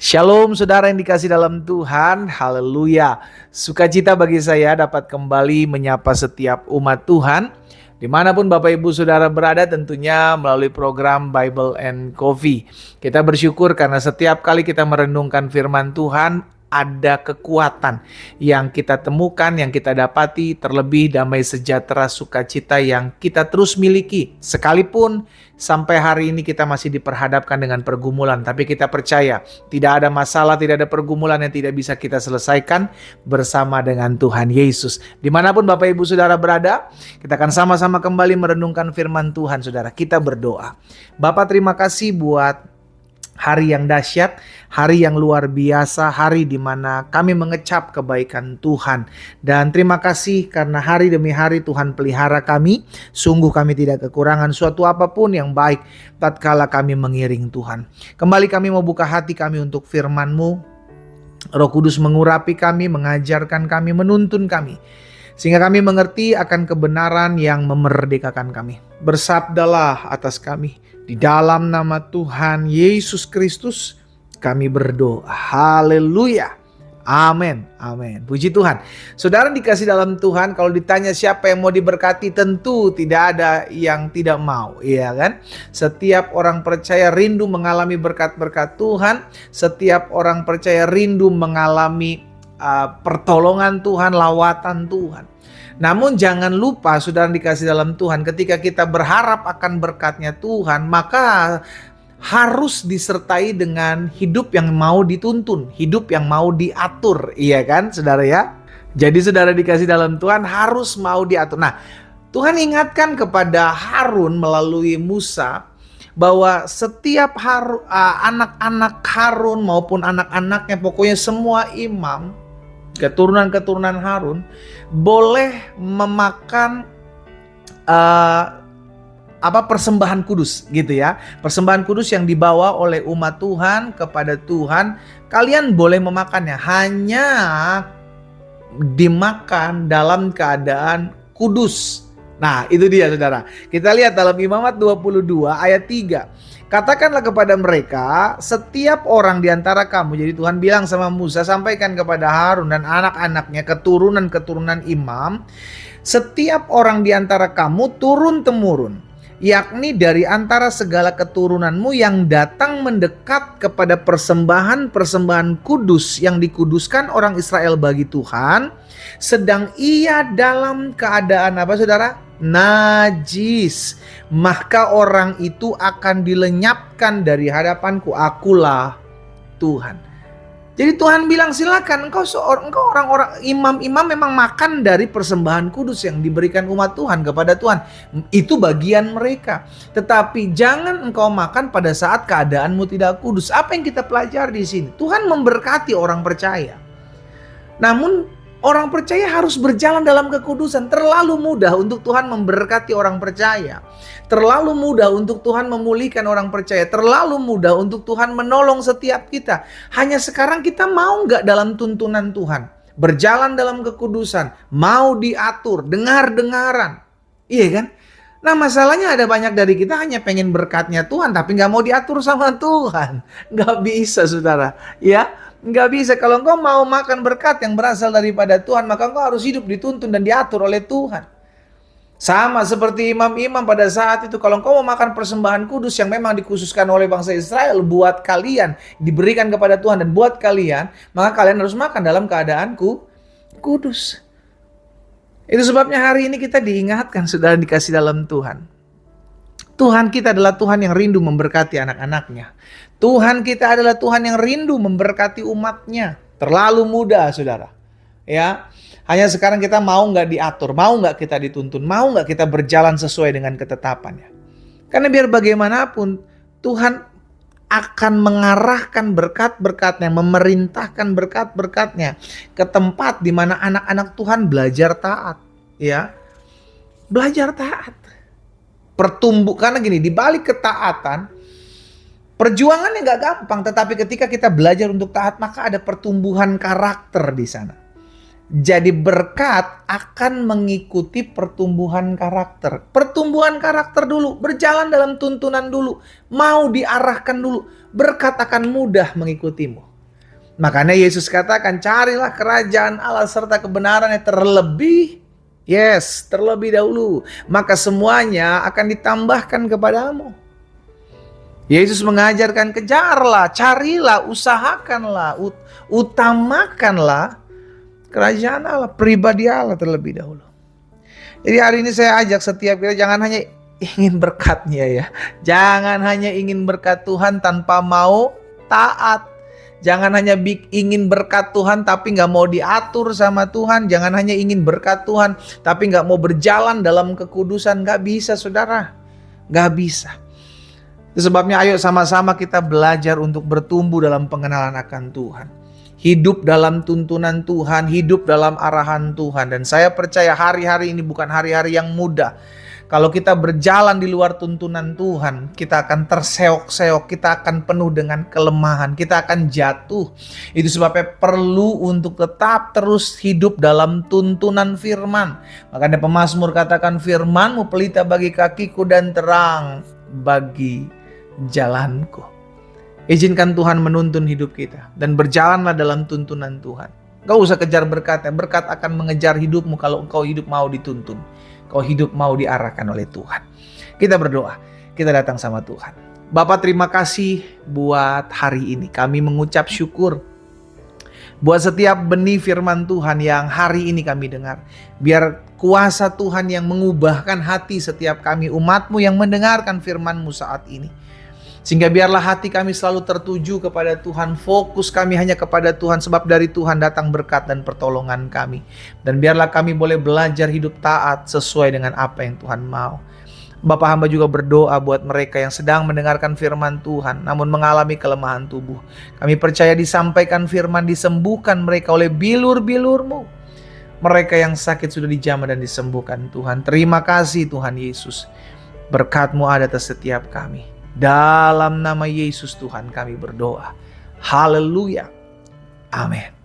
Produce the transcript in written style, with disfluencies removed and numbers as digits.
Shalom saudara yang dikasih dalam Tuhan, haleluya. Sukacita bagi saya dapat kembali menyapa setiap umat Tuhan. Dimanapun Bapak Ibu Saudara berada tentunya melalui program Bible and Coffee. Kita bersyukur karena setiap kali kita merenungkan firman Tuhan, ada kekuatan yang kita temukan, yang kita dapati, terlebih damai sejahtera sukacita yang kita terus miliki. Sekalipun sampai hari ini kita masih diperhadapkan dengan pergumulan, tapi kita percaya tidak ada masalah, tidak ada pergumulan yang tidak bisa kita selesaikan bersama dengan Tuhan Yesus. Dimanapun Bapak Ibu Saudara berada, kita akan sama-sama kembali merenungkan firman Tuhan saudara. Kita berdoa. Bapak terima kasih buat hari yang dahsyat, hari yang luar biasa, hari di mana kami mengecap kebaikan Tuhan. Dan terima kasih karena hari demi hari Tuhan pelihara kami. Sungguh kami tidak kekurangan suatu apapun yang baik tatkala kami mengiring Tuhan. Kembali kami mau buka hati kami untuk firman-Mu. Roh Kudus mengurapi kami, mengajarkan kami, menuntun kami. Sehingga kami mengerti akan kebenaran yang memerdekakan kami. Bersabdalah atas kami. Di dalam nama Tuhan Yesus Kristus kami berdoa. Haleluya. Amin. Amin. Puji Tuhan. Saudara dikasih dalam Tuhan, kalau ditanya siapa yang mau diberkati, tentu tidak ada yang tidak mau, iya kan? Setiap orang percaya rindu mengalami berkat-berkat Tuhan. Setiap orang percaya rindu mengalami pertolongan Tuhan, lawatan Tuhan. Namun jangan lupa saudara dikasih dalam Tuhan, ketika kita berharap akan berkatnya Tuhan, maka harus disertai dengan hidup yang mau dituntun, hidup yang mau diatur, iya kan saudara ya? Jadi saudara dikasih dalam Tuhan harus mau diatur. Nah, Tuhan ingatkan kepada Harun melalui Musa bahwa setiap anak-anak Harun maupun anak-anaknya, pokoknya semua imam, keturunan-keturunan Harun boleh memakan persembahan kudus gitu ya. Persembahan kudus yang dibawa oleh umat Tuhan kepada Tuhan, kalian boleh memakannya, hanya dimakan dalam keadaan kudus. Nah, itu dia saudara. Kita lihat dalam Imamat 22 ayat 3. Katakanlah kepada mereka, setiap orang di antara kamu, jadi Tuhan bilang sama Musa, sampaikan kepada Harun dan anak-anaknya, keturunan-keturunan imam, setiap orang di antara kamu turun-temurun, yakni dari antara segala keturunanmu yang datang mendekat kepada persembahan-persembahan kudus yang dikuduskan orang Israel bagi Tuhan, sedang ia dalam keadaan apa saudara? Najis, maka orang itu akan dilenyapkan dari hadapanku. Akulah Tuhan. Jadi Tuhan bilang silakan engkau orang-orang imam-imam memang makan dari persembahan kudus yang diberikan umat Tuhan kepada Tuhan. Itu bagian mereka. Tetapi jangan engkau makan pada saat keadaanmu tidak kudus. Apa yang kita pelajari di sini? Tuhan memberkati orang percaya. Namun orang percaya harus berjalan dalam kekudusan. Terlalu mudah untuk Tuhan memberkati orang percaya. Terlalu mudah untuk Tuhan memulihkan orang percaya. Terlalu mudah untuk Tuhan menolong setiap kita. Hanya sekarang kita mau nggak dalam tuntunan Tuhan? Berjalan dalam kekudusan. Mau diatur, dengar-dengaran. Iya kan? Nah masalahnya ada banyak dari kita hanya pengen berkatnya Tuhan, tapi nggak mau diatur sama Tuhan. Nggak bisa saudara. Ya. Nggak bisa. Kalau engkau mau makan berkat yang berasal daripada Tuhan, maka engkau harus hidup dituntun dan diatur oleh Tuhan. Sama seperti imam-imam pada saat itu, kalau engkau mau makan persembahan kudus yang memang dikhususkan oleh bangsa Israel buat kalian, diberikan kepada Tuhan dan buat kalian, maka kalian harus makan dalam keadaan kudus. Itu sebabnya hari ini kita diingatkan, saudara dikasih dalam Tuhan. Tuhan kita adalah Tuhan yang rindu memberkati anak-anaknya. Tuhan kita adalah Tuhan yang rindu memberkati umatnya. Terlalu mudah saudara. Ya, hanya sekarang kita mau nggak diatur, mau nggak kita dituntun, mau nggak kita berjalan sesuai dengan ketetapannya. Karena biar bagaimanapun Tuhan akan mengarahkan berkat-berkatnya, memerintahkan berkat-berkatnya ke tempat di mana anak-anak Tuhan belajar taat. Ya, belajar taat. Karena gini, di balik ketaatan, perjuangannya nggak gampang, tetapi ketika kita belajar untuk taat, maka ada pertumbuhan karakter di sana. Jadi berkat akan mengikuti pertumbuhan karakter. Pertumbuhan karakter dulu, berjalan dalam tuntunan dulu, mau diarahkan dulu. Berkat akan mudah mengikutimu. Makanya Yesus katakan, carilah kerajaan Allah serta kebenarannya terlebih, terlebih dahulu, maka semuanya akan ditambahkan kepadamu. Yesus mengajarkan, kejarlah, carilah, usahakanlah, utamakanlah kerajaan Allah, pribadi Allah terlebih dahulu. Jadi hari ini saya ajak setiap kita, jangan hanya ingin berkatnya ya. Jangan hanya ingin berkat Tuhan tanpa mau taat. Jangan hanya ingin berkat Tuhan tapi gak mau diatur sama Tuhan. Jangan hanya ingin berkat Tuhan tapi gak mau berjalan dalam kekudusan. Gak bisa saudara, gak bisa. Itu sebabnya ayo sama-sama kita belajar untuk bertumbuh dalam pengenalan akan Tuhan. Hidup dalam tuntunan Tuhan, hidup dalam arahan Tuhan. Dan saya percaya hari-hari ini bukan hari-hari yang mudah. Kalau kita berjalan di luar tuntunan Tuhan, kita akan terseok-seok, kita akan penuh dengan kelemahan, kita akan jatuh. Itu sebabnya perlu untuk tetap terus hidup dalam tuntunan firman. Makanya pemazmur katakan, firman-Mu pelita bagi kakiku dan terang bagi jalanku. Izinkan Tuhan menuntun hidup kita dan berjalanlah dalam tuntunan Tuhan. Gak usah kejar berkatnya, berkat akan mengejar hidupmu kalau engkau hidup mau dituntun. Kau hidup mau diarahkan oleh Tuhan. Kita berdoa, kita datang sama Tuhan. Bapa, terima kasih buat hari ini. Kami mengucap syukur buat setiap benih firman Tuhan yang hari ini kami dengar. Biar kuasa Tuhan yang mengubahkan hati setiap kami umat-Mu yang mendengarkan firman-Mu saat ini. Sehingga biarlah hati kami selalu tertuju kepada Tuhan, fokus kami hanya kepada Tuhan, sebab dari Tuhan datang berkat dan pertolongan kami. Dan biarlah kami boleh belajar hidup taat sesuai dengan apa yang Tuhan mau. Bapa, hamba juga berdoa buat mereka yang sedang mendengarkan firman Tuhan, namun mengalami kelemahan tubuh. Kami percaya disampaikan firman, disembuhkan mereka oleh bilur-bilur-Mu. Mereka yang sakit sudah dijamah dan disembuhkan Tuhan. Terima kasih Tuhan Yesus. Berkat-Mu ada atas setiap kami. Dalam nama Yesus Tuhan kami berdoa. Haleluya. Amin.